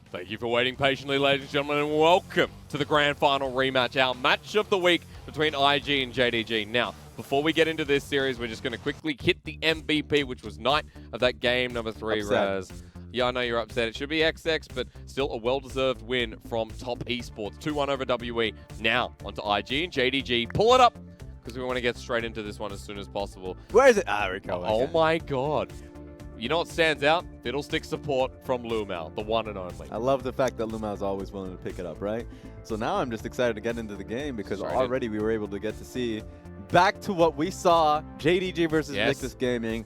Thank you for waiting patiently, ladies and gentlemen, and welcome to the grand final rematch, our match of the week between IG and JDG. Now, before we get into this series, we're just going to quickly hit the MVP, which was night of that game number 3, Raz. Yeah, I know you're upset. It should be XX, but still a well-deserved win from Top Esports. 2-1 over WE. Now, onto IG and JDG. Pull it up, because we want to get straight into this one as soon as possible. Where is it? Ah, Rico. Oh my god. You know what stands out? Fiddlestick support from Lumao, the one and only. I love the fact that Lumao is always willing to pick it up, right? So now I'm just excited to get into the game because already we were able to get to see back to what we saw, JDG versus Invictus Gaming.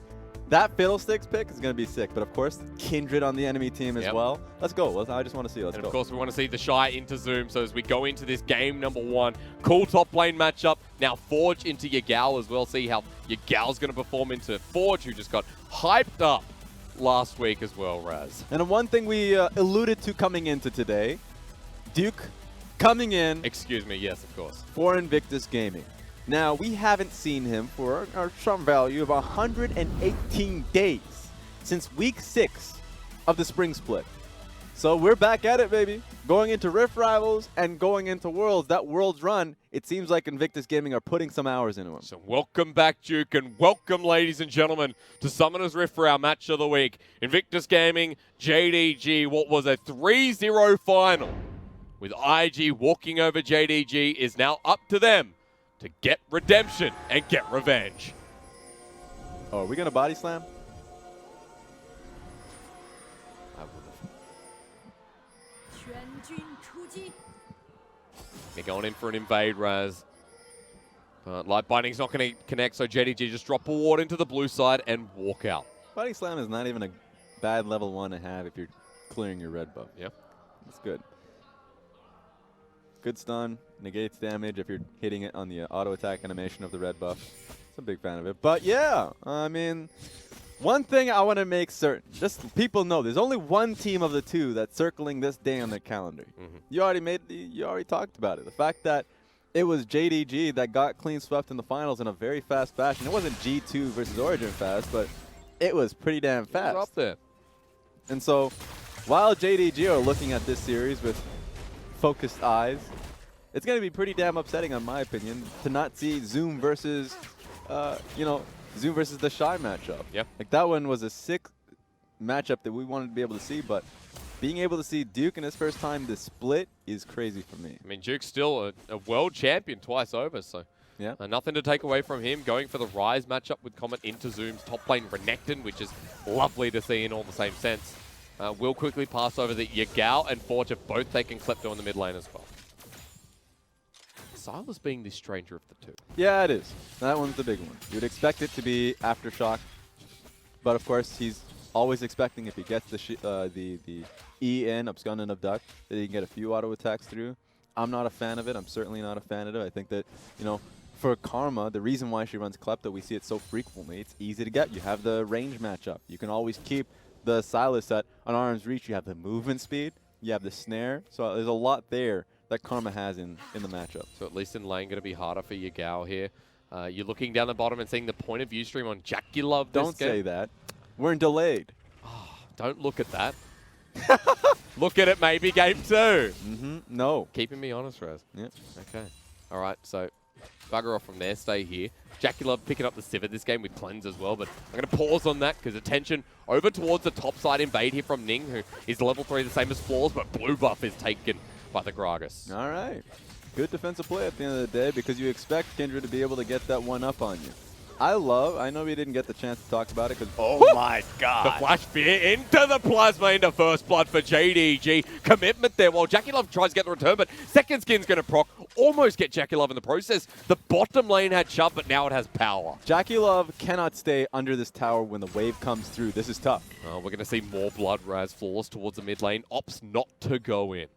That Fiddlesticks pick is going to be sick, but of course, Kindred on the enemy team as well. Let's go. I just want to see. Let's go. And of course, we want to see TheShy into Zoom. So as we go into this game number 1, cool top lane matchup. Now Forge into Yagao as well. See how Yagao's going to perform into Forge, who just got hyped up last week as well, Raz. And one thing we alluded to coming into today, Duke coming in. Excuse me, yes, of course. For Invictus Gaming. Now, we haven't seen him for some value of 118 days since week 6 of the spring split. So we're back at it, baby. Going into Rift Rivals and going into Worlds. That Worlds run, it seems like Invictus Gaming are putting some hours into him. So welcome back, Duke, and welcome, ladies and gentlemen, to Summoner's Rift for our match of the week. Invictus Gaming, JDG, what was a 3-0 final. With IG walking over JDG, is now up to them to get redemption and get revenge. Oh, are we going to body slam? I would have. They're going in for an invade, Raz. But Light Binding's not going to connect, so JDG just drop a ward into the blue side and walk out. Body slam is not even a bad level 1 to have if you're clearing your red buff. Yep. That's good. Good stun, negates damage if you're hitting it on the auto attack animation of the red buff. I'm a big fan of it. But yeah, I mean, one thing I want to make certain, just people know, there's only one team of the 2 that's circling this day on the calendar. You already talked about it. The fact that it was JDG that got clean swept in the finals in a very fast fashion. It wasn't G2 versus Origin fast, but it was pretty damn fast. It was up there. And so, while JDG are looking at this series with focused eyes, it's going to be pretty damn upsetting, in my opinion, to not see Zoom versus, Zoom versus TheShy matchup. Yep. Like, that one was a sick matchup that we wanted to be able to see, but being able to see Duke in his first time to split is crazy for me. I mean, Duke's still a world champion twice over, so yeah, nothing to take away from him. Going for the Rise matchup with Comet into Zoom's top lane Renekton, which is lovely to see in all the same sense. We'll quickly pass over the Yagao and Forge have both taken Klepto in the mid lane as well. Silas being the stranger of the 2. Yeah, it is. That one's the big one. You would expect it to be Aftershock, but of course he's always expecting if he gets the E in, Abscond and Abduct, that he can get a few auto attacks through. I'm not a fan of it. I'm certainly not a fan of it. I think that, for Karma, the reason why she runs Klepto, we see it so frequently, it's easy to get. You have the range matchup. You can always keep the Silas at an arm's reach. You have the movement speed. You have the snare. So there's a lot there that Karma has in the matchup. So at least in lane, going to be harder for Yagao here. You're looking down the bottom and seeing the point of view stream on JakeyLove. Don't say that. We're in delayed. Oh, don't look at that. Look at it, maybe game 2. No. Keeping me honest, Raz. Yep. Okay. All right, so bugger off from there. Stay here. JakeyLove picking up the Sivir this game with Cleanse as well, but I'm going to pause on that because attention over towards the top side invade here from Ning, who is level 3, the same as Flaws, but blue buff is taken by the Gragas. All right. Good defensive play at the end of the day because you expect Kindred to be able to get that one up on you. I know we didn't get the chance to talk about it because, oh my God. The Flash Spear into the Plasma into first blood for JDG. Commitment there while JakeyLove tries to get the return, but second skin's going to proc. Almost get JakeyLove in the process. The bottom lane had shove, but now it has power. JakeyLove cannot stay under this tower when the wave comes through. This is tough. Oh, we're going to see more blood Raz Flaws towards the mid lane. Opts not to go in.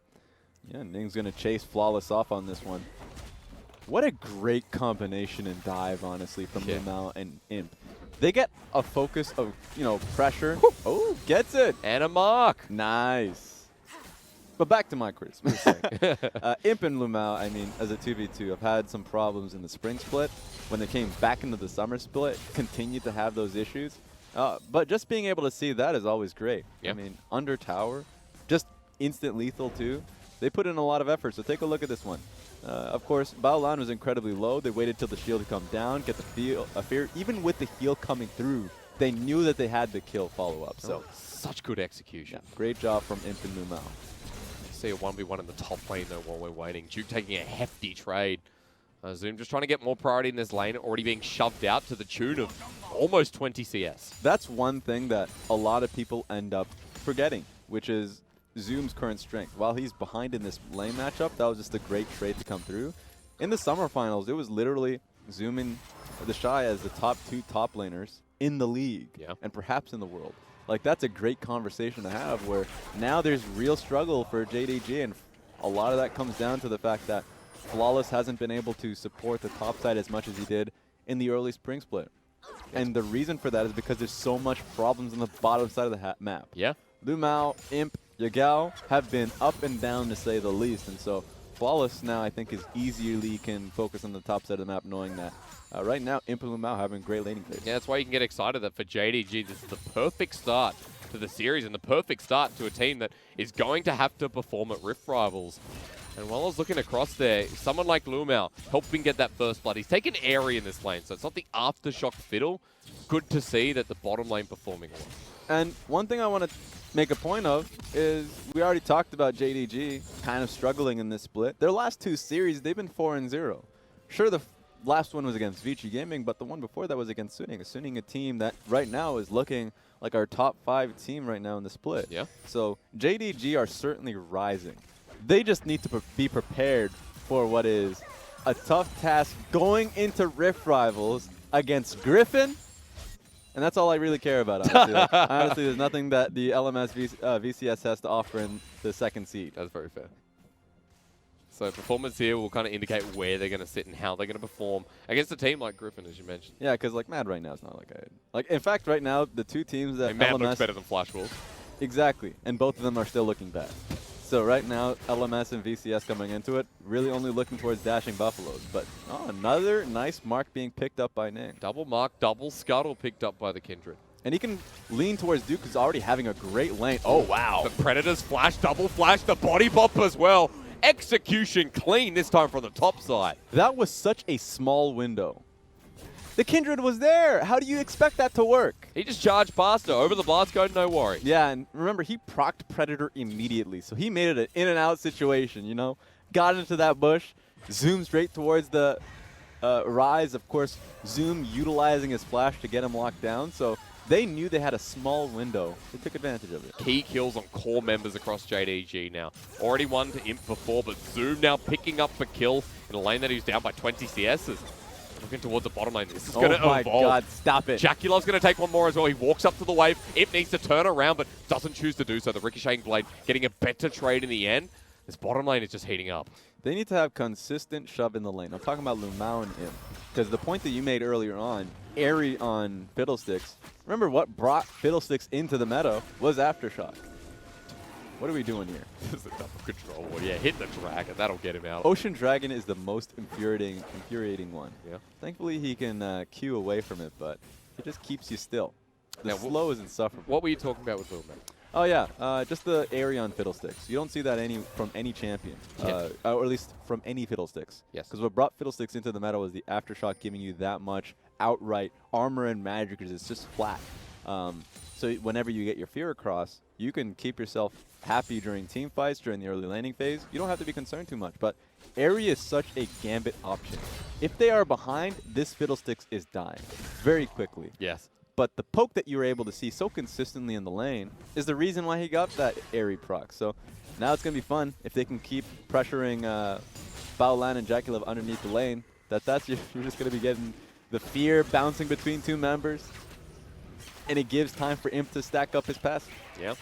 Yeah, Ning's going to chase Flawless off on this one. What a great combination and dive, honestly, from Lumao and Imp. They get a focus of, pressure. Oh, gets it. And a mark. Nice. But back to my criticism. Imp and Lumao, I mean, as a 2v2, have had some problems in the spring split. When they came back into the summer split, continued to have those issues. But just being able to see that is always great. Yep. I mean, under tower, just instant lethal too. They put in a lot of effort, so take a look at this one. Of course, Baolan was incredibly low. They waited till the shield to come down, get the fear. Even with the heal coming through, they knew that they had the kill follow-up. So such good execution. Yeah, great job from Imp and Lumao. See a 1v1 in the top lane though while we're waiting. Duke taking a hefty trade. Zoom just trying to get more priority in this lane, already being shoved out to the tune of almost 20 CS. That's one thing that a lot of people end up forgetting, which is Zoom's current strength. While he's behind in this lane matchup, that was just a great trade to come through. In the summer finals, it was literally Zoom and TheShy as the top 2 top laners in the league and perhaps in the world. Like, that's a great conversation to have, where now there's real struggle for JDG, and a lot of that comes down to the fact that Flawless hasn't been able to support the top side as much as he did in the early spring split. And the reason for that is because there's so much problems on the bottom side of the map. Yeah. Lumao, Imp, Yagao have been up and down to say the least, and so Flawless now I think is easily can focus on the top side of the map, knowing that right now Imp and Lumao having great laning phase. Yeah, that's why you can get excited that for JDG this is the perfect start to the series and the perfect start to a team that is going to have to perform at Rift Rivals. And while I was looking across there, someone like Lumao helping get that first blood. He's taken Airy in this lane, so it's not the aftershock fiddle. Good to see that the bottom lane performing well. And one thing I want to make a point of is we already talked about JDG kind of struggling in this split. Their last 2 series, they've been 4-0. Sure, the last one was against Vici Gaming, but the one before that was against Suning. Suning, a team that right now is looking like our top 5 team right now in the split. Yeah. So JDG are certainly rising. They just need to be prepared for what is a tough task going into Rift Rivals against Griffin. And that's all I really care about, honestly. Honestly, there's nothing that the LMS VCS has to offer in the second seed. That's very fair. So performance here will kind of indicate where they're going to sit and how they're going to perform against a team like Griffin, as you mentioned. Yeah, because like Mad right now is not like in fact, right now the 2 teams that Mad LMS looks better than Flash Wolves. Exactly, and both of them are still looking bad. So right now, LMS and VCS coming into it, really only looking towards dashing Buffaloes. But another nice mark being picked up by Ning. Double mark, double scuttle picked up by the Kindred. And he can lean towards Duke, who's already having a great lane. Oh, wow. The Predators flash, double flash, the body bop as well. Execution clean this time from the top side. That was such a small window. The Kindred was there. How do you expect that to work? He just charged past her. Over the blast code, no worry. Yeah, and remember, he procced Predator immediately. So he made it an in-and-out situation, you know? Got into that bush, zoomed straight towards the Rise. Of course, Zoom utilizing his flash to get him locked down. So they knew they had a small window. They took advantage of it. Key kills on core members across JDG now. Already won to Imp before, but Zoom now picking up for kill in a lane that he's down by 20 CSs. Looking towards the bottom lane. This is going to evolve. Oh my God, stop it. JakeyLove's going to take one more as well. He walks up to the wave. Imp needs to turn around, but doesn't choose to do so. The ricocheting blade getting a better trade in the end. This bottom lane is just heating up. They need to have consistent shove in the lane. I'm talking about Lumao and Imp. Because the point that you made earlier on, Airy on Fiddlesticks, remember what brought Fiddlesticks into the meta was Aftershock. What are we doing here? This is a double control. Well, yeah, hit the dragon. That'll get him out. Ocean Dragon is the most infuriating one. Yeah. Thankfully, he can Q away from it, but it just keeps you still. The Now, slow is insufferable. What were you talking about with Will, man? Oh, yeah. Just the Airy on Fiddlesticks. You don't see that from any champion, or at least from any Fiddlesticks. Yes. Because what brought Fiddlesticks into the meta was the Aftershock giving you that much outright armor and magic, because it's just flat. So whenever you get your fear across, you can keep yourself happy during team fights, during the early laning phase. You don't have to be concerned too much. But Airy is such a gambit option. If they are behind, this Fiddlesticks is dying very quickly. Yes. But the poke that you were able to see so consistently in the lane is the reason why he got that Airy proc. So now it's going to be fun if they can keep pressuring Baolan and JakeyLove underneath the lane. You're just going to be getting the fear bouncing between 2 members. And it gives time for Imp to stack up his pass. Yeah.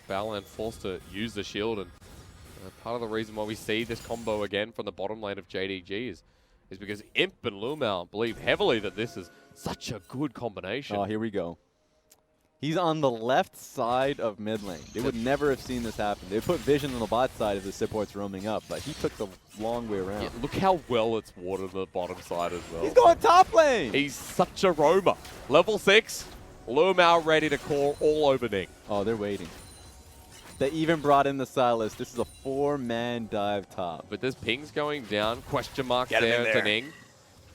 Baolan forced to use the shield, and part of the reason why we see this combo again from the bottom lane of JDG is because Imp and Lumao believe heavily that this is such a good combination. Oh, here we go. He's on the left side of mid lane. They would never have seen this happen. They put Vision on the bot side if the support's roaming up, but he took the long way around. Yeah, look how well it's watered the bottom side as well. He's going top lane! He's such a roamer. Level 6, Lumao ready to call all over Ning. Oh, they're waiting. They even brought in the Silas. This is a 4-man dive top. But there's pings going down. Question mark Get him in there to Ning.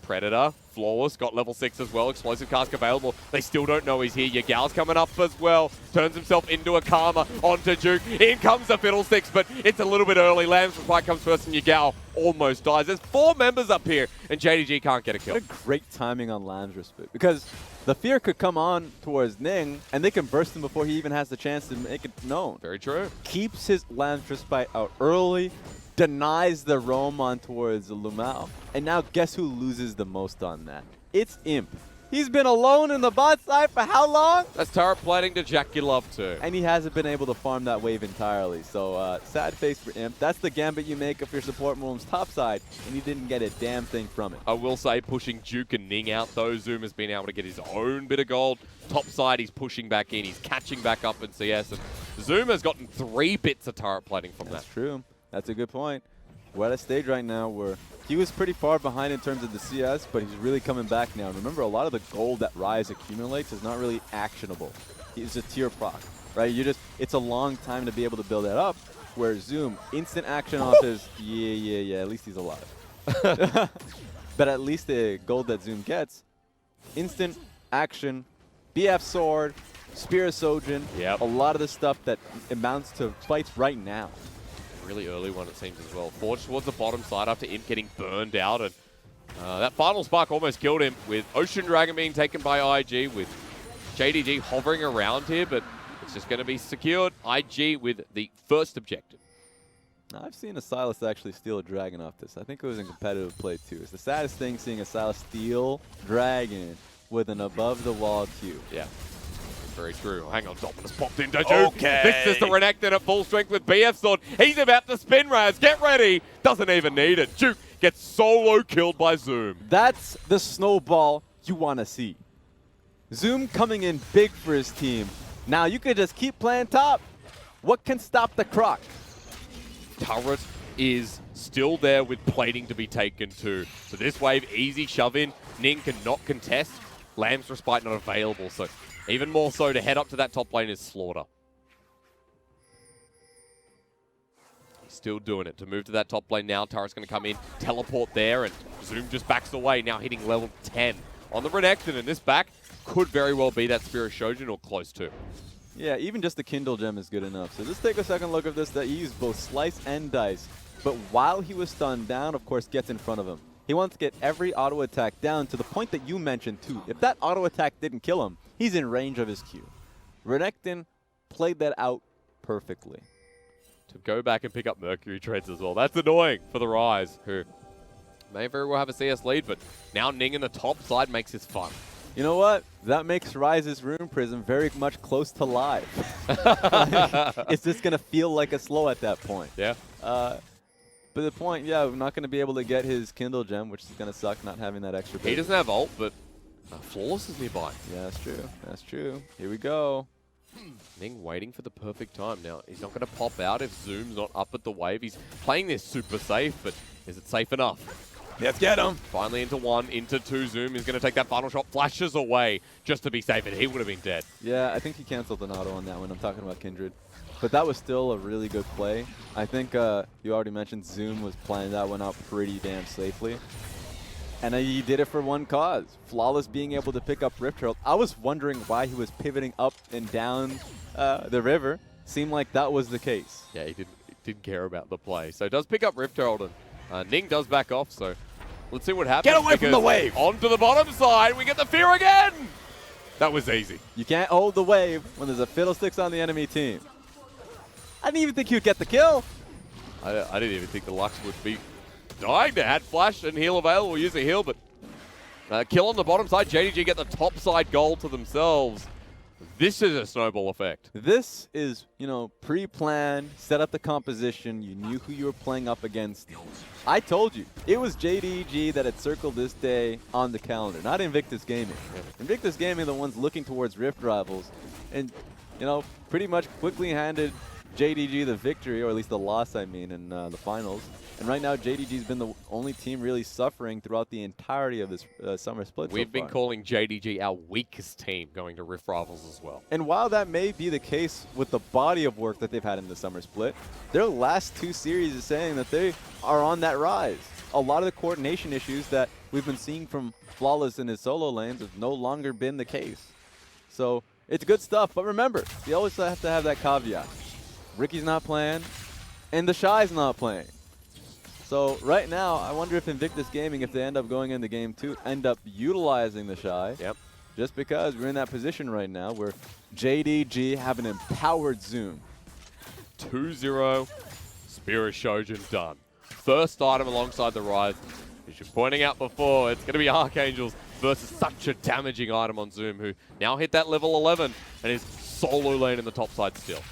Predator, flawless, got level 6 as well. Explosive cask available. They still don't know he's here. Yagao's coming up as well. Turns himself into a Karma onto Duke. In comes the Fiddlesticks, but it's a little bit early. Lamb's Reply comes first, and Yagao almost dies. There's 4 members up here, and JDG can't get a kill. What a great timing on Lamb's Respite, because the fear could come on towards Ning, and they can burst him before he even has the chance to make it known. Very true. Keeps his Lamb's Respite out early, denies the roam on towards Lumao. And now guess who loses the most on that? It's Imp. He's been alone in the bot side for how long? That's turret plating to JakeyLove too. And he hasn't been able to farm that wave entirely. So sad face for Imp. That's the gambit you make if your support moves topside, and he didn't get a damn thing from it. I will say pushing Duke and Ning out though. Zoom has been able to get his own bit of gold. Topside he's pushing back in. He's catching back up in CS. And Zoom has gotten 3 bits of turret plating from that. That's true. That's a good point. We're at a stage right now where he was pretty far behind in terms of the CS, but he's really coming back now. And remember, a lot of the gold that Rise accumulates is not really actionable. He's a tier proc, right? It's a long time to be able to build that up, where Zoom, instant action off his, yeah, at least he's alive. But at least the gold that Zoom gets, instant action, BF Sword, Spear of Sojin, a lot of the stuff that amounts to fights right now. Really early one, it seems, as well. Forged towards the bottom side after Imp getting burned out. And that final spark almost killed him, with Ocean Dragon being taken by IG, with JDG hovering around here, but it's just going to be secured. IG with the first objective. I've seen a Silas actually steal a Dragon off this. I think it was in competitive play, too. It's the saddest thing seeing a Silas steal Dragon with an above-the-wall Q. Yeah. Very true. Hang on, Dominus popped into Duke. Okay. This is the Renekton at full strength with BF Sword. He's about to spin Raz. Get ready. Doesn't even need it. Duke gets solo killed by Zoom. That's the snowball you want to see. Zoom coming in big for his team. Now you could just keep playing top. What can stop the Croc? Turret is still there with plating to be taken too. So this wave, easy shove in. Ning cannot contest. Lamb's Respite not available, so even more so to head up to that top lane is Slaughter. Still doing it to move to that top lane now. Turret's going to come in, teleport there, and Zoom just backs away, now hitting level 10 on the Renekton, and this back could very well be that Spear of Shojin or close to. Yeah, even just the Kindle Gem is good enough. So just take a second look at this, that he used both Slice and Dice, but while he was stunned down, of course, gets in front of him. He wants to get every auto attack down to the point that you mentioned too. If that auto attack didn't kill him, he's in range of his Q. Renekton played that out perfectly. To go back and pick up Mercury Treads as well. That's annoying for the Rise, who may very well have a CS lead, but now Ning in the top side makes this fun. You know what? That makes Rise's Rune Prism very much close to live. It's just going to feel like a slow at that point. Yeah. But the point, yeah, we're not going to be able to get his Kindle Gem, which is going to suck not having that extra bit. He doesn't have ult, but Flawless is nearby. Yeah, that's true. That's true. Here we go. Ning waiting for the perfect time. Now, he's not going to pop out if Zoom's not up at the wave. He's playing this super safe, but is it safe enough? Let's get him. Finally into 1, into 2. Zoom is going to take that final shot, flashes away just to be safe, and he would have been dead. Yeah, I think he canceled an auto on that one. I'm talking about Kindred. But that was still a really good play. I think you already mentioned Zoom was playing that one out pretty damn safely. And he did it for one cause. Flawless being able to pick up Rift Herald. I was wondering why he was pivoting up and down the river. Seemed like that was the case. Yeah, he didn't care about the play. So it does pick up Rift Herald, and Ning does back off. So let's see what happens. Get away from the wave. Onto the bottom side, we get the fear again. That was easy. You can't hold the wave when there's a Fiddlesticks on the enemy team. I didn't even think you'd get the kill. I didn't even think the Lux would be dying. They had flash and heal available. Use a heal, but kill on the bottom side. JDG get the top side goal to themselves. This is a snowball effect. This is, you know, pre-planned, set up the composition. You knew who you were playing up against. I told you, it was JDG that had circled this day on the calendar, not Invictus Gaming. Invictus Gaming are the ones looking towards Rift Rivals and, you know, pretty much quickly handed JDG the victory, or at least the loss, I mean, in the finals. And right now, JDG's been the only team really suffering throughout the entirety of this summer split. We've been calling JDG our weakest team going to Rift Rivals as well. And while that may be the case with the body of work that they've had in the summer split, their last 2 series is saying that they are on that rise. A lot of the coordination issues that we've been seeing from Flawless in his solo lanes have no longer been the case. So it's good stuff, but remember, you always have to have that caveat. Ricky's not playing, and TheShy's not playing. So right now, I wonder if Invictus Gaming, if they end up going into game 2, end up utilizing TheShy. Yep. Just because we're in that position right now where JDG have an empowered Zoom. 2-0, Spirit Shojin done. First item alongside the Rise. As you're pointing out before, it's going to be Archangels versus such a damaging item on Zoom, who now hit that level 11 and is solo lane in the top side still.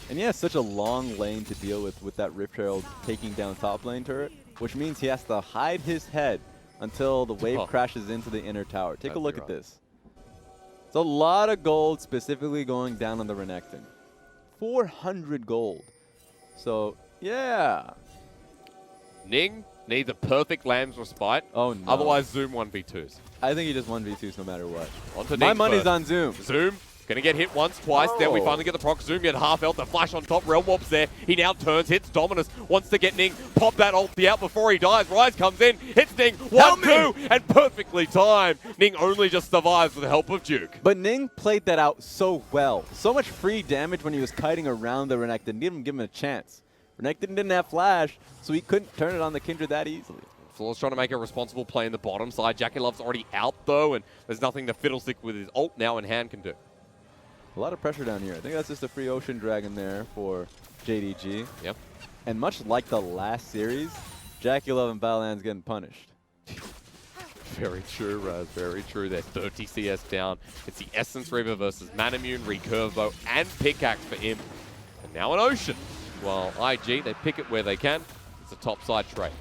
And he has such a long lane to deal with that Rift Herald taking down top lane turret, which means he has to hide his head until the wave crashes into the inner tower. Take a look at this. It's a lot of gold specifically going down on the Renekton. 400 gold. So, yeah. Ning needs a perfect Lamb's Respite. Oh, no. Otherwise, Zoom 1v2s. I think he just 1v2s no matter what. On to My Ning money's first. on Zoom. Zoom. Gonna get hit once, twice, then we finally get the proc. Zoom get half health, the flash on top, Realm Warp's there. He now turns, hits Dominus, wants to get Ning, pop that ulti out before he dies. Rise comes in, hits Ning, 1-2, and perfectly timed. Ning only just survives with the help of Duke. But Ning played that out so well. So much free damage when he was kiting around the Renekton. Didn't even give him a chance. Renekton didn't have flash, so he couldn't turn it on the Kindred that easily. Flaw's trying to make a responsible play in the bottom side. JakeyLove's already out though, and there's nothing the Fiddlestick with his ult now in hand can do. A lot of pressure down here. I think that's just a free Ocean Dragon there for JDG. Yep. And much like the last series, JakeyLove and Battleland's getting punished. Very true, Raz. Very true. They're 30 CS down. It's the Essence Reaver versus Manamune, Recurve Bow, and Pickaxe for him. And now an Ocean. While IG, they pick it where they can. It's a topside trade.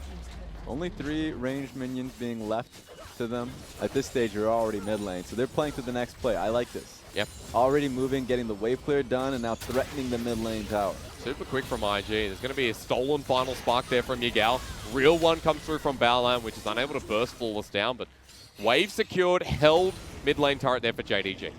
Only 3 ranged minions being left to them. At this stage, you're already mid lane, so they're playing to the next play. I like this. Yep. Already moving, getting the wave clear done, and now threatening the mid lane tower. Super quick from IG. There's going to be a stolen final spark there from Yagao. Real one comes through from Battleland, which is unable to burst Flawless down, but wave secured, held mid lane turret there for JDG.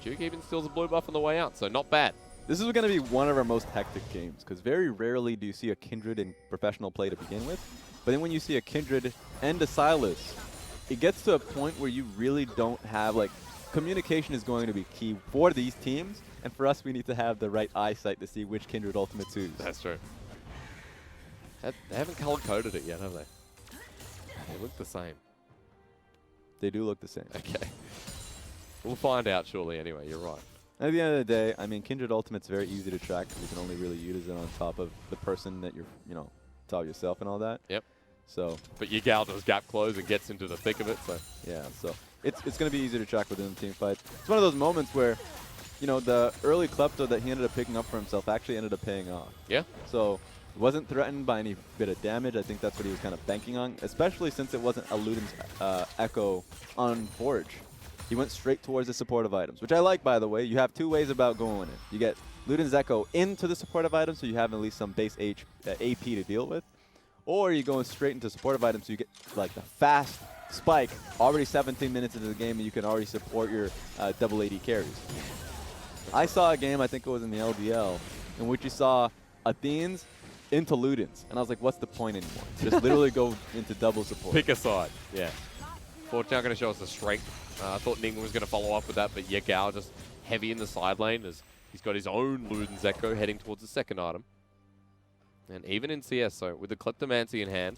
Duke even steals a blue buff on the way out, so not bad. This is going to be one of our most hectic games, because very rarely do you see a Kindred in professional play to begin with. But then when you see a Kindred and a Sylas, it gets to a point where you really don't have, like, communication is going to be key for these teams, and for us, we need to have the right eyesight to see which Kindred ultimates use. That's true. They haven't color-coded it yet, have they? They look the same. They do look the same. Okay. We'll find out shortly anyway, you're right. At the end of the day, I mean, Kindred Ultimate's very easy to track because you can only really use it on top of the person that you're, top yourself and all that. Yep. So. But Yagao does gap close and gets into the thick of it, so. Yeah, so it's going to be easy to track within the team fight. It's one of those moments where, the early Klepto that he ended up picking up for himself actually ended up paying off. Yeah. So wasn't threatened by any bit of damage. I think that's what he was kind of banking on, especially since it wasn't a Luden's Echo on Forge. He went straight towards the supportive items, which I like, by the way. You have 2 ways about going with it. You get Luden's Echo into the supportive items, so you have at least some base AP to deal with. Or you're going straight into supportive items, so you get like the fast spike, already 17 minutes into the game, and you can already support your double AD carries. I saw a game, I think it was in the LPL, in which you saw Athene's into Luden's. And I was like, what's the point anymore? Just literally go into double support. Pick a side. Yeah. Forge now going to show us the strength. I thought Ning was going to follow up with that, but Yagao just heavy in the side lane as he's got his own Luden's Echo heading towards the second item. And even in CS, so with the Kleptomancy in hand,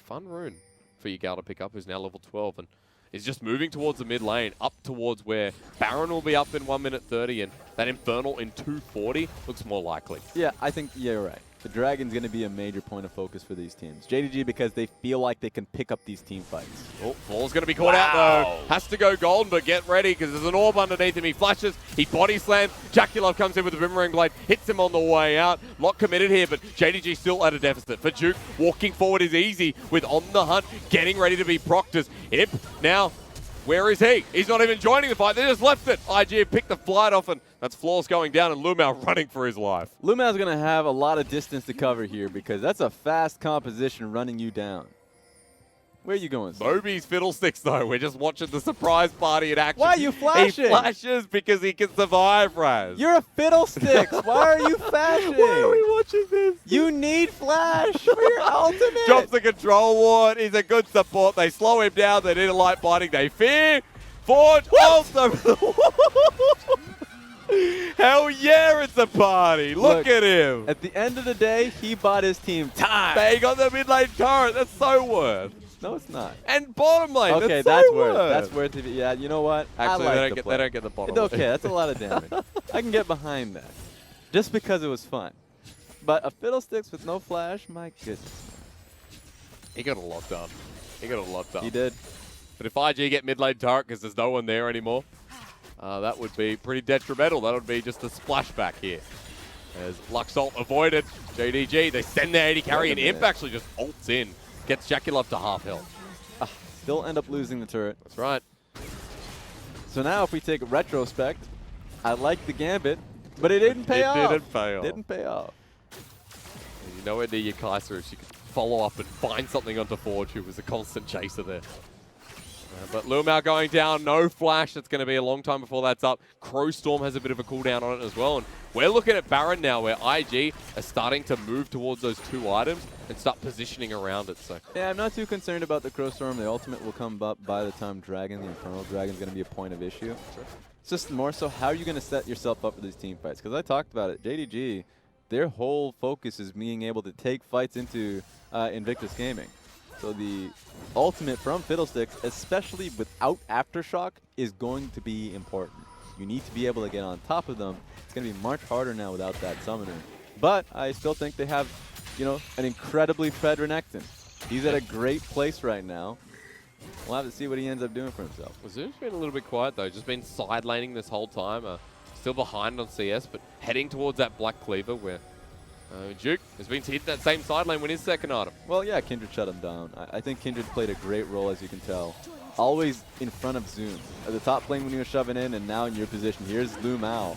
fun rune for Yagao to pick up, who's now level 12, and is just moving towards the mid lane, up towards where Baron will be up in 1 minute 30, and that Infernal in 240 looks more likely. Yeah, I think, you're right. The Dragon's going to be a major point of focus for these teams. JDG, because they feel like they can pick up these team fights. Oh, Flaw's going to be caught out, though. Has to go golden, but get ready, because there's an orb underneath him. He flashes, he body slams. JakeyLove comes in with the Boomerang Blade, hits him on the way out. Lot committed here, but JDG still at a deficit. For Duke, walking forward is easy with On the Hunt, getting ready to be Proctors. Imp now Where is he? He's not even joining the fight. They just left it. IG have picked the flight off, and that's Floors going down, and Lumao running for his life. Lumao's going to have a lot of distance to cover here because that's a fast composition running you down. Where are you going, sir? Moby's fiddlesticks, though. We're just watching the surprise party in action. Why are you flashing? He flashes because he can survive, Raz. You're a fiddlesticks. Why are you flashing? Why are we watching this? You need flash for your ultimate. Drops the control ward. He's a good support. They slow him down. They need a light biting. They fear. Forge ult over the wall. Hell yeah, it's a party. Look at him. At the end of the day, he bought his team time. Bang on the mid lane turret. That's so worth. No, it's not. And bottom lane. Okay, that's so worth. That's worth it. Yeah, you know what? Actually, I like they don't get the bottom It's lane. okay. That's a lot of damage. I can get behind that. Just because it was fun. But a fiddlesticks with no flash, my goodness. He got a lot done. He got a lot done. He did. But if IG get mid lane turret because there's no one there anymore, that would be pretty detrimental. That would be just a splashback here. As Luxalt avoided JDG, they send their AD carry, and Imp actually just ults in. Gets JakeyLove to half health. Still end up losing the turret. That's right. So now if we take a retrospect, I like the gambit, but it didn't pay off. It didn't pay off. Didn't pay off. You know where near your Kaiser if she could follow up and find something onto Forge, who was a constant chaser there. But Lumao going down, no flash. It's going to be a long time before that's up. Crowstorm has a bit of a cooldown on it as well. And we're looking at Baron now, where IG are starting to move towards those two items and start positioning around it. So yeah, I'm not too concerned about the Crowstorm. The ultimate will come up by the time Dragon, the Infernal Dragon, is going to be a point of issue. Sure. It's just more so how are you going to set yourself up for these team fights? Because I talked about it. JDG, their whole focus is being able to take fights into Invictus Gaming. So the ultimate from Fiddlesticks, especially without Aftershock, is going to be important. You need to be able to get on top of them. It's going to be much harder now without that summoner. But I still think they have, you know, an incredibly fed Renekton. He's at a great place right now. We'll have to see what he ends up doing for himself. Zoom's been a little bit quiet, though. Just been side laning this whole time. Still behind on CS, but heading towards that Black Cleaver where Duke has been hitting that same side lane with his second item. Well, yeah, Kindred shut him down. I think Kindred played a great role, as you can tell. Always in front of Zoom. At the top lane when he was shoving in, and now in your position. Here's Lumao.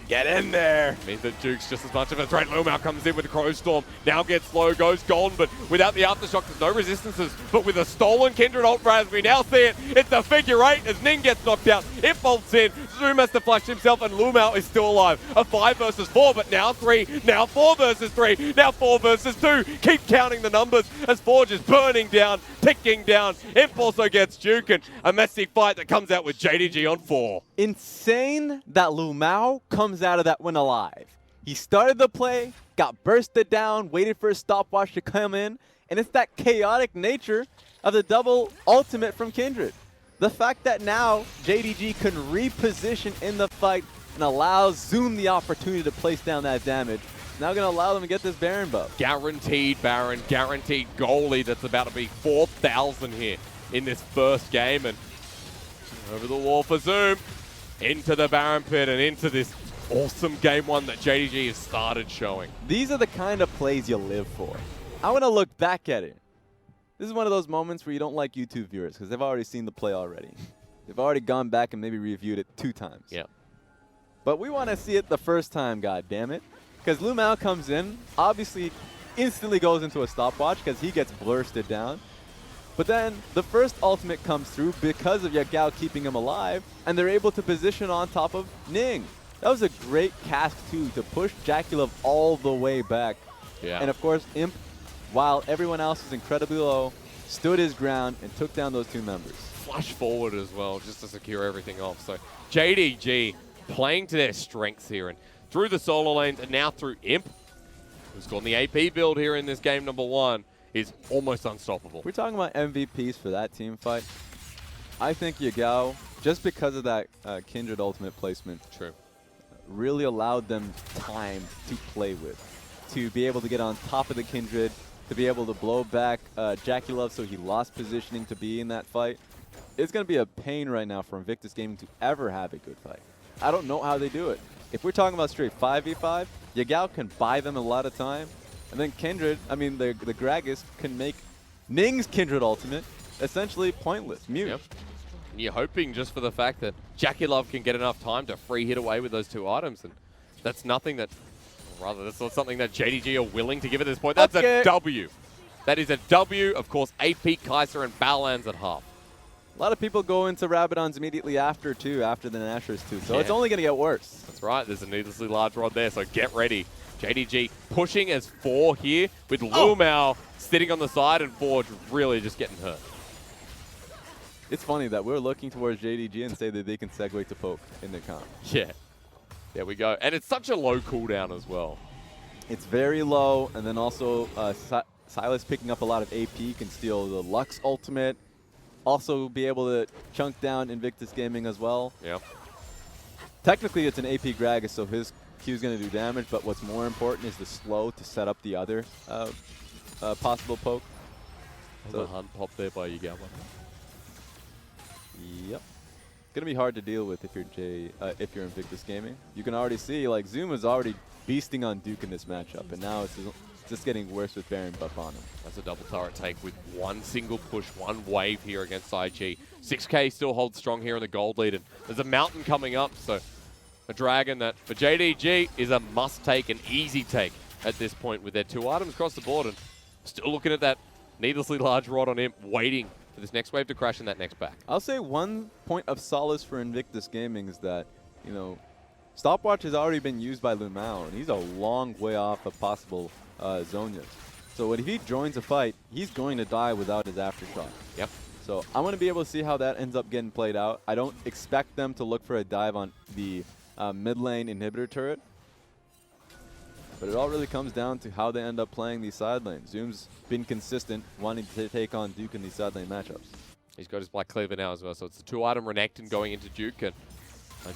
Get in there. Means that Duke's just as much of a threat. Lumao comes in with the Crowstorm. Now gets low, goes golden, but without the Aftershock, there's no resistances. But with a stolen Kindred ult, Raz, we now see it. It's a figure eight as Ning gets knocked out. It bolts in. Zoom has to flash himself, and Lumao is still alive. A 5 versus 4, but now 3. Now 4 versus 3. Now 4 versus 2. Keep counting the numbers as Forge is burning down, ticking down. Imp also gets Duke, and a messy fight that comes out with JDG on 4. Insane that Lumao comes out of that one alive. He started the play, got bursted down, waited for his stopwatch to come in, and it's that chaotic nature of the double ultimate from Kindred. The fact that now JDG can reposition in the fight and allows Zoom the opportunity to place down that damage. It's now going to allow them to get this Baron buff. Guaranteed Baron, guaranteed goalie that's about to be 4,000 here in this first game. And over the wall for Zoom, into the Baron pit and into this awesome game one that JDG has started showing. These are the kind of plays you live for. I want to look back at it. This is one of those moments where you don't like YouTube viewers because they've already seen the play already. They've already gone back and maybe reviewed it 2 times. Yeah. But we want to see it the first time, god damn it. Because Lumao comes in, obviously instantly goes into a stopwatch because he gets bursted down. But then the first ultimate comes through because of Yagao keeping him alive, and they're able to position on top of Ning. That was a great cast too, to push JakeyLove all the way back. Yeah. And of course, Imp, while everyone else was incredibly low, stood his ground and took down those 2 members. Flush forward as well, just to secure everything off. So JDG playing to their strengths here, and through the solo lanes, and now through Imp, who's gone the AP build here in this game number 1, is almost unstoppable. We're talking about MVPs for that team fight. I think Yagao, just because of that Kindred ultimate placement, True. really allowed them time to play with, to be able to get on top of the Kindred, to be able to blow back JakeyLove so he lost positioning to be in that fight. It's going to be a pain right now for Invictus Gaming to ever have a good fight. I don't know how they do it. If we're talking about straight 5v5, Yagao can buy them a lot of time. And then Kindred, I mean the Gragas can make Ning's Kindred ultimate essentially pointless, mute. Yep. And you're hoping just for the fact that JakeyLove can get enough time to free hit away with those 2 items. And that's nothing that, or rather, that's not something that JDG are willing to give at this point. That's a W. That is a W. Of course, AP, Kaiser, and Balan's at half. A lot of people go into Rabadon's immediately after, too, after the Nashers, too. So it's only going to get worse. That's right. There's a needlessly large rod there, so get ready. JDG pushing as 4 here with Lumao sitting on the side and Forge really just getting hurt. It's funny that we're looking towards JDG and say that they can segue to poke in the comp. Yeah. There we go. And it's such a low cooldown as well. It's very low, and then also Silas picking up a lot of AP, can steal the Lux ultimate, also be able to chunk down Invictus Gaming as well. Yeah. Technically, it's an AP Gragas, so his Q is going to do damage, but what's more important is the slow to set up the other possible poke. So a hunt pop there by Yagao. Yep. It's going to be hard to deal with if you're Invictus Gaming. You can already see, like, Zoom is already beasting on Duke in this matchup, and now it's just getting worse with Baron buff on him. That's a double turret take with one single push, one wave here against IG. 6K still holds strong here in the gold lead, and there's a mountain coming up, so a dragon that for JDG is a must take, an easy take at this point with their 2 items across the board, and still looking at that needlessly large rod on him, waiting for this next wave to crash in that next back. I'll say one point of solace for Invictus Gaming is that, you know, Stopwatch has already been used by Lumao, and he's a long way off of possible Zonias. So if he joins a fight, he's going to die without his Aftershock. Yep. So I want to be able to see how that ends up getting played out. I don't expect them to look for a dive on the mid lane inhibitor turret. But it all really comes down to how they end up playing these side lanes. Zoom's been consistent, wanting to take on Duke in these side lane matchups. He's got his Black Cleaver now as well, so it's a 2-item Renekton going into Duke, and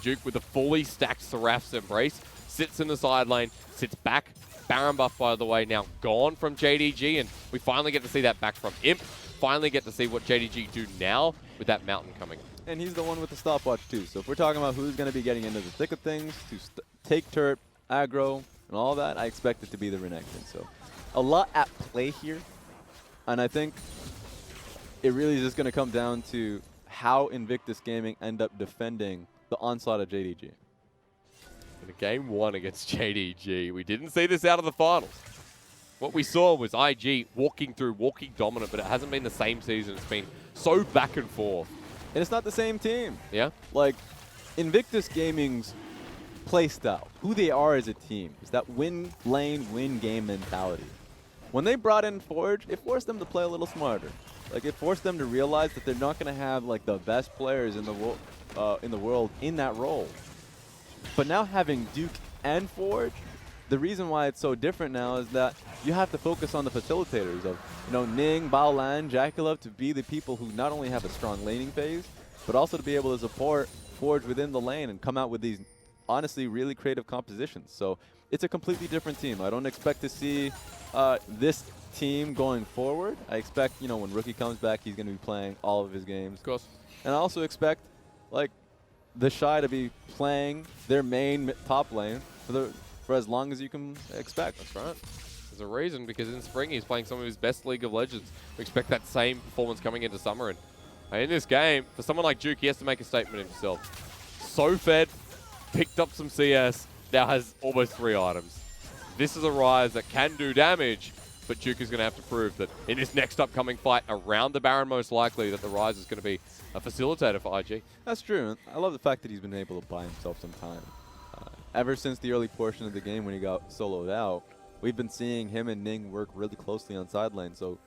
Duke with a fully stacked Seraph's Embrace, sits in the side lane, sits back. Baron buff, by the way, now gone from JDG, and we finally get to see that back from Imp. Finally get to see what JDG do now with that mountain coming. And he's the one with the stopwatch too. So if we're talking about who's going to be getting into the thick of things, to take turret, aggro, and all that, I expect it to be the Renekton. So a lot at play here. And I think it really is just going to come down to how Invictus Gaming end up defending the onslaught of JDG. In game 1 against JDG, we didn't see this out of the finals. What we saw was IG walking dominant, but it hasn't been the same season. It's been so back and forth. And it's not the same team. Yeah? Like, Invictus Gaming's play style, who they are as a team, is that win lane, win game mentality. When they brought in Forge, it forced them to play a little smarter. Like, it forced them to realize that they're not going to have, like, the best players in the world in that role. But now having Duke and Forge, the reason why it's so different now is that you have to focus on the facilitators of, you know, Ning, Baolan, JakeyLove to be the people who not only have a strong laning phase, but also to be able to support Forge within the lane and come out with these, honestly, really creative compositions. So it's a completely different team. I don't expect to see this team going forward. I expect, you know, when Rookie comes back, he's going to be playing all of his games. Of course. And I also expect, like, TheShy to be playing their main top lane for as long as you can expect. That's right. There's a reason, because in spring he's playing some of his best League of Legends. We expect that same performance coming into summer. And in this game, for someone like Duke, he has to make a statement himself. So fed, picked up some CS, now has almost 3 items. This is a Ryze that can do damage, but Duke is going to have to prove that in this next upcoming fight around the Baron, most likely, that the Ryze is going to be a facilitator for IG. That's true. I love the fact that he's been able to buy himself some time. Ever since the early portion of the game when he got soloed out, we've been seeing him and Ning work really closely on side lane. So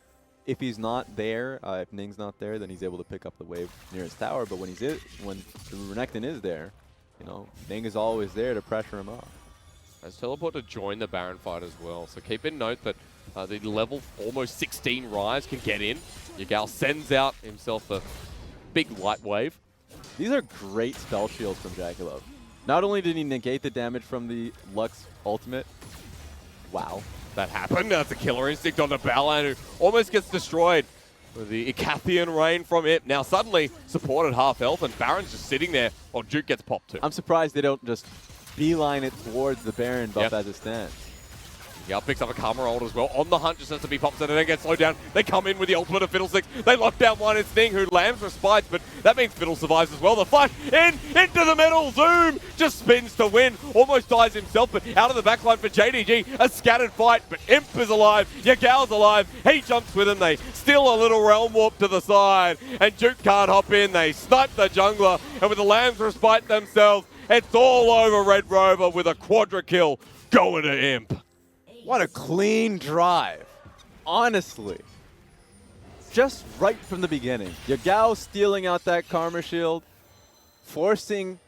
if he's not there, if Ning's not there, then he's able to pick up the wave near his tower. But when the Renekton is there, you know, Ning is always there to pressure him off. Has teleport to join the Baron fight as well. So keep in note that the level almost 16 Ryze can get in. Yagao sends out himself a big light wave. These are great spell shields from JakeyLove. Not only did he negate the damage from the Lux ultimate, wow. That happened. That's a killer instinct on the Balan, who almost gets destroyed with the Icathian rain from it. Now suddenly supported half health, and Baron's just sitting there while Duke gets popped too. I'm surprised they don't just beeline it towards the Baron buff as it stands. Yeah, picks up a Karma ult as well. On the hunt, just has to be popped and then gets slowed down. They come in with the ultimate of Fiddlesticks. They lock down one. It's Ning who lands Respite, but that means Fiddle survives as well. The flash into the middle. Zoom just spins to win. Almost dies himself, but out of the backline for JDG. A scattered fight, but Imp is alive. Yagao's alive. He jumps with him. They steal a little realm warp to the side, and Duke can't hop in. They snipe the jungler, and with the Lambs Respite themselves, it's all over Red Rover with a quadra kill going to Imp. What a clean drive. Honestly. Just right from the beginning. Yagao stealing out that Karma shield, forcing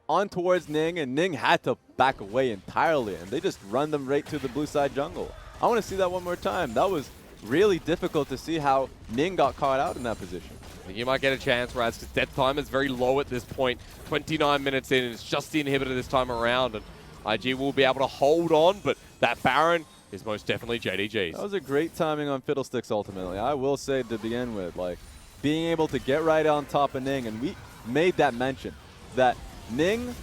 on towards Ning, and Ning had to back away entirely, and they just run them right to the blue side jungle. I want to see that one more time. That was really difficult to see how Ning got caught out in that position. You might get a chance, Raz, because death time is very low at this point. 29 minutes in, and it's just the inhibitor this time around, and IG will be able to hold on, but that Baron is most definitely JDG's. That was a great timing on Fiddlesticks ultimately. I will say to begin with, like, being able to get right on top of Ning, and we made that mention, that Ning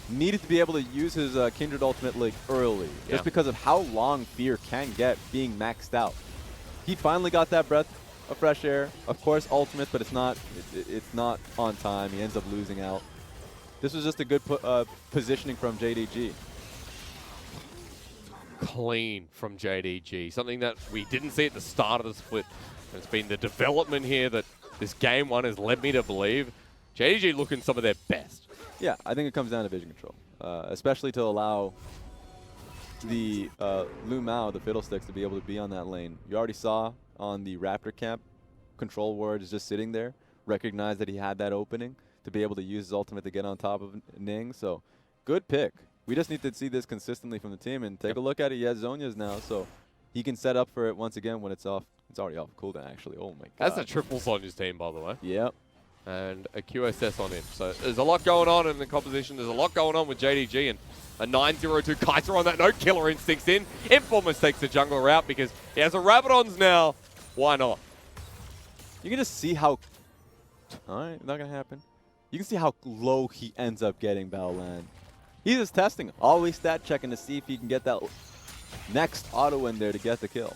needed to be able to use his Kindred ultimate like early, just because of how long Fear can get being maxed out. He finally got that breath of fresh air. Of course, ultimate, but it's not on time. He ends up losing out. This was just a good positioning from JDG. Clean from JDG. Something that we didn't see at the start of the split. It's been the development here that this game one has led me to believe. JDG looking some of their best. Yeah, I think it comes down to vision control, especially to allow the Lu Mao, the Fiddlesticks, to be able to be on that lane. You already saw on the Raptor camp, Control Ward is just sitting there, recognized that he had that opening to be able to use his ultimate to get on top of Ning. So, good pick. We just need to see this consistently from the team, and take a look at it. He has Zhonya's now, so he can set up for it once again when it's off. It's already off cooldown, actually. Oh my god. That's a triple Sonya's team, by the way. Yep. And a QSS on him. So there's a lot going on in the composition. There's a lot going on with JDG, and a 9-0-2 Kaiser on that note. Killer Instincts in. Imp almost takes the jungler out because he has a Rabadon's now. Why not? You can just see how... Alright, not going to happen. You can see how low he ends up getting Baolan. He's just testing. Always stat checking to see if he can get that next auto in there to get the kill.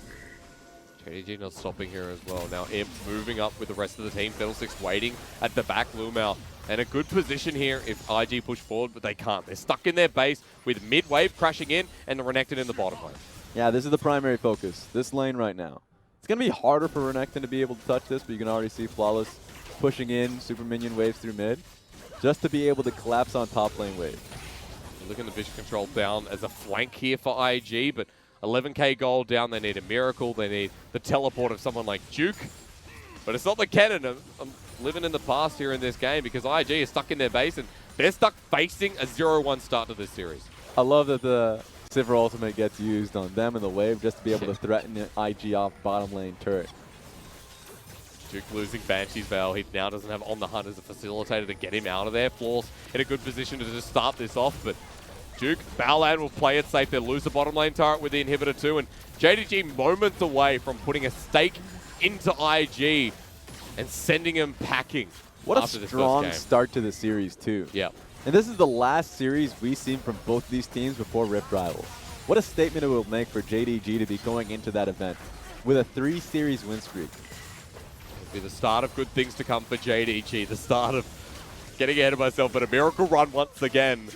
JDG not stopping here as well. Now Imp moving up with the rest of the team. Fiddlesticks waiting at the back. Lumao. And a good position here if IG push forward, but they can't. They're stuck in their base with mid-wave crashing in and the Renekton in the bottom lane. Yeah, this is the primary focus. This lane right now. It's going to be harder for Renekton to be able to touch this, but you can already see Flawless pushing in super minion waves through mid just to be able to collapse on top lane wave. Looking at the vision control down as a flank here for IG, but 11k gold down. They need a miracle. They need the teleport of someone like Duke. But it's not the cannon. I'm living in the past here in this game because IG is stuck in their base and they're stuck facing a 0-1 start to this series. I love that the Sivir ultimate gets used on them in the wave just to be able to threaten the IG off bottom lane turret. Duke losing Banshee's Veil. He now doesn't have On the Hunt as a facilitator to get him out of there. Floors in a good position to just start this off, but Duke, Baolan will play it safe. They'll lose the bottom lane turret with the inhibitor too, and JDG moments away from putting a stake into IG and sending him packing. What a strong start to the series too. Yeah. And this is the last series we've seen from both these teams before Rift Rivals. What a statement it will make for JDG to be going into that event with a 3-series win streak. It'll be the start of good things to come for JDG. The start of getting ahead of myself, but a miracle run once again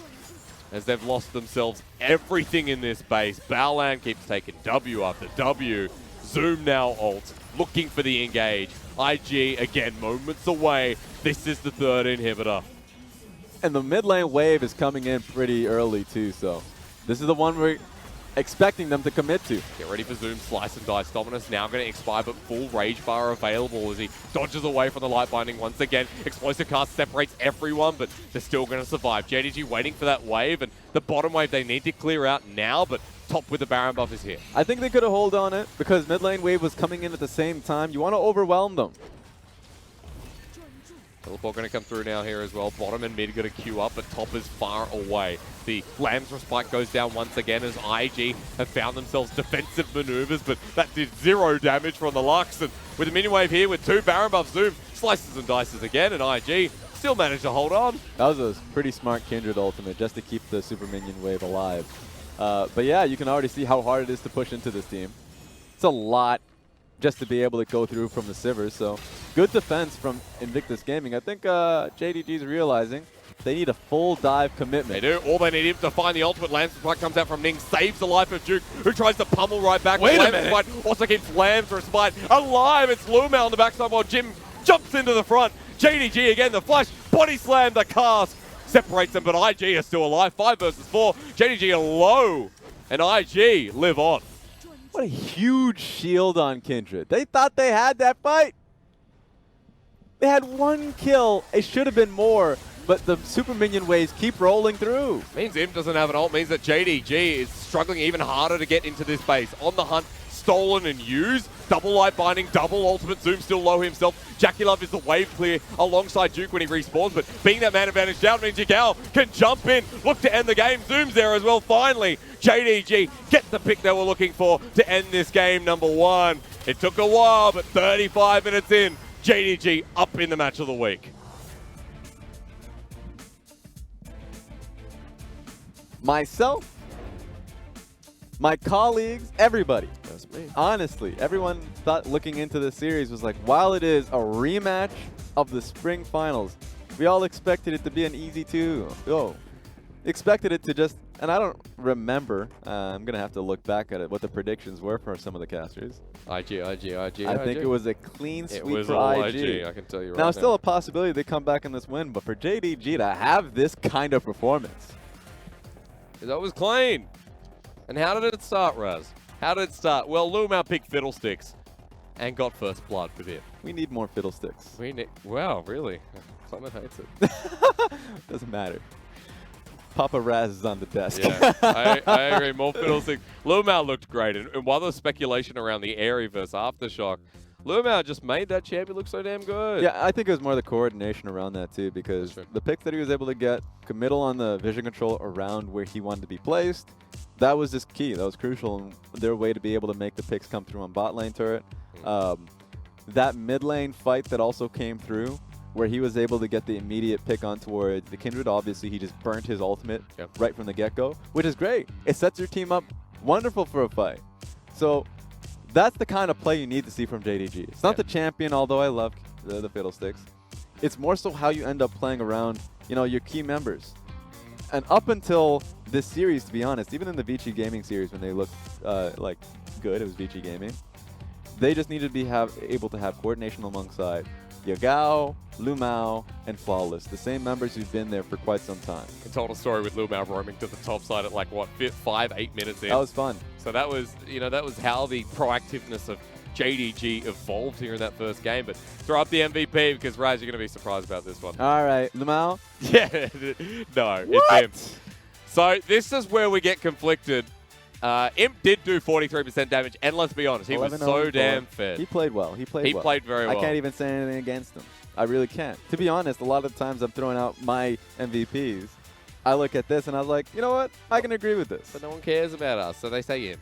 as they've lost themselves everything in this base. Baolan keeps taking W after W. Zoom now ult, looking for the engage. IG again, moments away. This is the third inhibitor. And the mid lane wave is coming in pretty early too, so this is the one we're expecting them to commit to. Get ready for Zoom, Slice and Dice. Dominus now going to expire, but full Rage Bar available as he dodges away from the Light Binding once again. Explosive Cast separates everyone, but they're still going to survive. JDG waiting for that wave, and the bottom wave they need to clear out now, but top with the Baron buff is here. I think they could have held on it because mid lane wave was coming in at the same time. You want to overwhelm them. Teleport going to come through now here as well. Bottom and mid going to queue up, but top is far away. The Lamb's Respite goes down once again as IG have found themselves defensive maneuvers, but that did 0 damage from the Lux. And with a minion wave here with 2 Baron buffs, Zoom slices and dices again, and IG still managed to hold on. That was a pretty smart Kindred ultimate just to keep the super minion wave alive. But yeah, you can already see how hard it is to push into this team. It's a lot just to be able to go through from the Sivers. So good defense from Invictus Gaming. I think JDG is realizing they need a full dive commitment. They do. All they need him to find the ultimate. Lance Spike comes out from Ning, saves the life of Duke, who tries to pummel right back. Wait a Lance minute. Spike also keeps Lamb's Spike alive. It's Lumao on the backside while Jim jumps into the front. JDG again, the flash, body slam, the cast. Separates them, but IG is still alive. 5 versus 4. JDG are low, and IG live on. What a huge shield on Kindred. They thought they had that fight. They had 1 kill. It should have been more, but the super minion waves keep rolling through. Means Imp doesn't have an ult, means that JDG is struggling even harder to get into this base. On the hunt, stolen and used. Double light binding, double ultimate. Zoom still low himself. JakeyLove is the wave clear alongside Duke when he respawns, but being that man advantage down means Yagao can jump in, look to end the game. Zoom's there as well. Finally, JDG get the pick they were looking for to end this game number 1. It took a while, but 35 minutes in, JDG up in the match of the week. Myself, my colleagues, everybody. That's me. Honestly, everyone thought looking into this series was like, while it is a rematch of the spring finals, we all expected it to be an easy 2. Expected it to just, and I don't remember, I'm going to have to look back at it, what the predictions were for some of the casters. IG. I think it was a clean sweep It was for all IG. IG, I can tell you right Now, now. still a possibility they come back in this win, but for JDG to have this kind of performance. That was clean. And how did it start, Raz? How did it start? Well, Lumao picked Fiddlesticks and got first blood with it. We need more fiddlesticks. We need, wow, really? Clement hates it. Doesn't matter. Papa Raz is on the desk. Yeah, I agree. More Fiddlesticks. Lumao looked great. And while there was speculation around the Airy versus Aftershock, Lumao just made that champion look so damn good. Yeah, I think it was more the coordination around that too, because the picks that he was able to get, committal on the vision control around where he wanted to be placed, that was just key. That was crucial in their way to be able to make the picks come through on bot lane turret. That mid lane fight that also came through, where he was able to get the immediate pick on towards the Kindred. Obviously, he just burnt his ultimate right from the get-go, which is great. It sets your team up wonderful for a fight. So that's the kind of play you need to see from JDG. It's not the champion, although I love the Fiddlesticks. It's more so how you end up playing around, you know, your key members. And up until this series, to be honest, even in the Vici Gaming series when they looked like good, it was Vici Gaming, they just needed to be able to have coordination alongside Yagao, Lumao, and Flawless, the same members who've been there for quite some time. I told a story with Lumao roaming to the top side at like, what, 5-8 minutes in. That was fun. So that was, you know, that was how the proactiveness of JDG evolved here in that first game. But throw up the MVP because, Raz, you're going to be surprised about this one. All right, Lumao? Yeah, no, it's him. So this is where we get conflicted. Imp did do 43% damage, and let's be honest, he was so damn fed. He played well. He played well. He played very well. I can't even say anything against him. I really can't. To be honest, a lot of times I'm throwing out my MVPs. I look at this and I was like, you know what? I can agree with this. But no one cares about us, so they say Imp.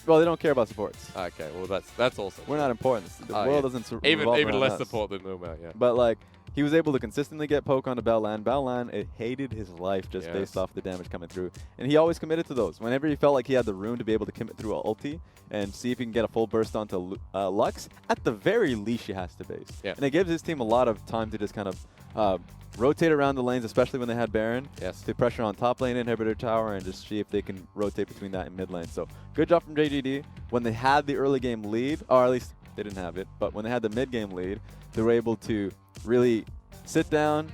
Well, they don't care about supports. Okay, well that's awesome. We're not important. The world doesn't revolve even around less us. support than Lumao, yeah. But like, he was able to consistently get poke onto Balan. Balan, it hated his life just based off the damage coming through. And he always committed to those. Whenever he felt like he had the room to be able to commit through an ulti and see if he can get a full burst onto Lux, at the very least he has to base. Yeah. And it gives his team a lot of time to just kind of rotate around the lanes, especially when they had Baron. Yes. To pressure on top lane inhibitor tower and just see if they can rotate between that and mid lane. So good job from JDD. When they had the early game lead, or at least they didn't have it, but when they had the mid game lead, they were able to really sit down,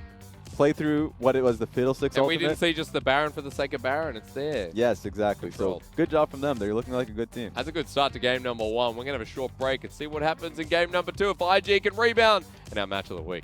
play through what it was, the Fiddlesticks And ultimate. we didn't see just the Baron for the sake of Baron, it's there. Yes, exactly. Controlled. So good job from them. They're looking like a good team. That's a good start to game number 1. We're going to have a short break and see what happens in game number 2 if IG can rebound in our match of the week.